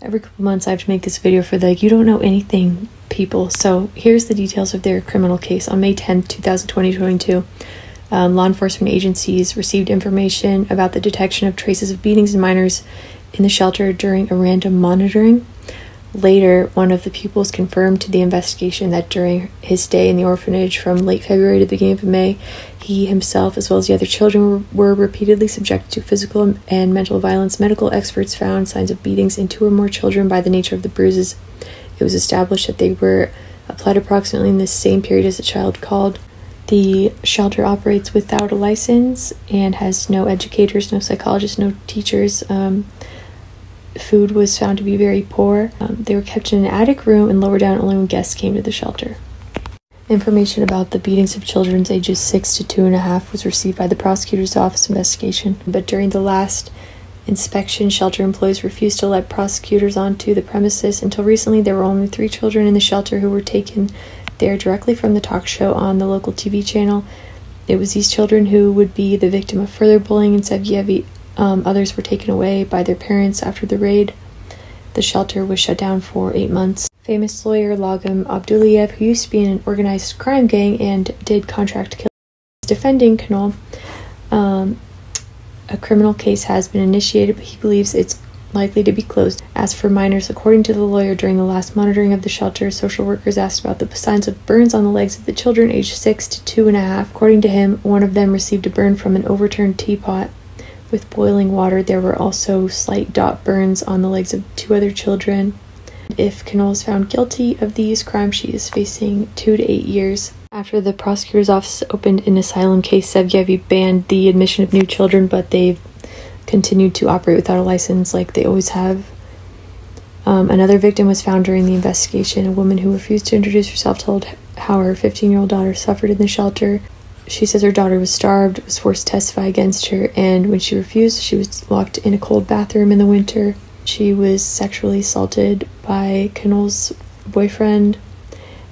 Every couple months I have to make this video for the you don't know anything people. So here's the details of their criminal case. On May 10th, 2022, law enforcement agencies received information about the detection of traces of beatings in minors in the shelter during a random monitoring. Later, one of the pupils confirmed to the investigation that during his stay in the orphanage from late February to the beginning of May, he himself, as well as the other children, were repeatedly subjected to physical and mental violence. Medical experts found signs of beatings in 2 or more children by the nature of the bruises. It was established that they were applied approximately in the same period as the child called. The shelter operates without a license and has no educators, no psychologists, no teachers. Food was found to be very poor. They were kept in an attic room and lower down only when guests came to the shelter. Information about the beatings of children ages 6 to 2.5 was received by the prosecutor's office investigation, but during the last inspection, shelter employees refused to let prosecutors onto the premises. Until recently, there were only 3 children in the shelter who were taken there directly from the talk show on the local TV channel. It was these children who would be the victim of further bullying in Sevgeyevo. Others were taken away by their parents after the raid. The shelter was shut down for 8 months. Famous lawyer Lagom Abdullayev, who used to be in an organized crime gang and did contract killings, is defending Kanol. A criminal case has been initiated, but he believes it's likely to be closed. As for minors, according to the lawyer, during the last monitoring of the shelter, social workers asked about the signs of burns on the legs of the children aged 6 to 2.5. According to him, one of them received a burn from an overturned teapot with boiling water. There were also slight dot burns on the legs of 2 other children. If Kanol is found guilty of these crimes, she is facing 2 to 8 years. After the prosecutor's office opened an asylum case, Sevgeyevo banned the admission of new children, but they've continued to operate without a license like they always have. Another victim was found during the investigation. A woman who refused to introduce herself told how her 15-year-old daughter suffered in the shelter. She says her daughter was starved, was forced to testify against her, and when she refused, she was locked in a cold bathroom in the winter. She was sexually assaulted by Kanol's boyfriend,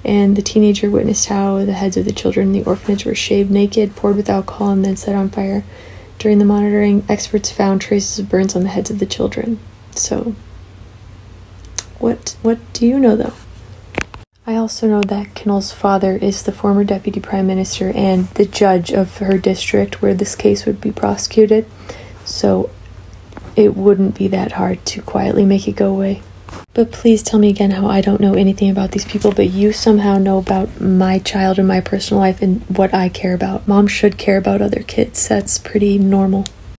and the teenager witnessed how the heads of the children in the orphanage were shaved naked, poured with alcohol, and then set on fire. During the monitoring, experts found traces of burns on the heads of the children. So, what do you know, though? I also know that Kanol's father is the former deputy prime minister and the judge of her district where this case would be prosecuted, so it wouldn't be that hard to quietly make it go away. But please tell me again how I don't know anything about these people, but you somehow know about my child and my personal life and what I care about. Mom should care about other kids. That's pretty normal.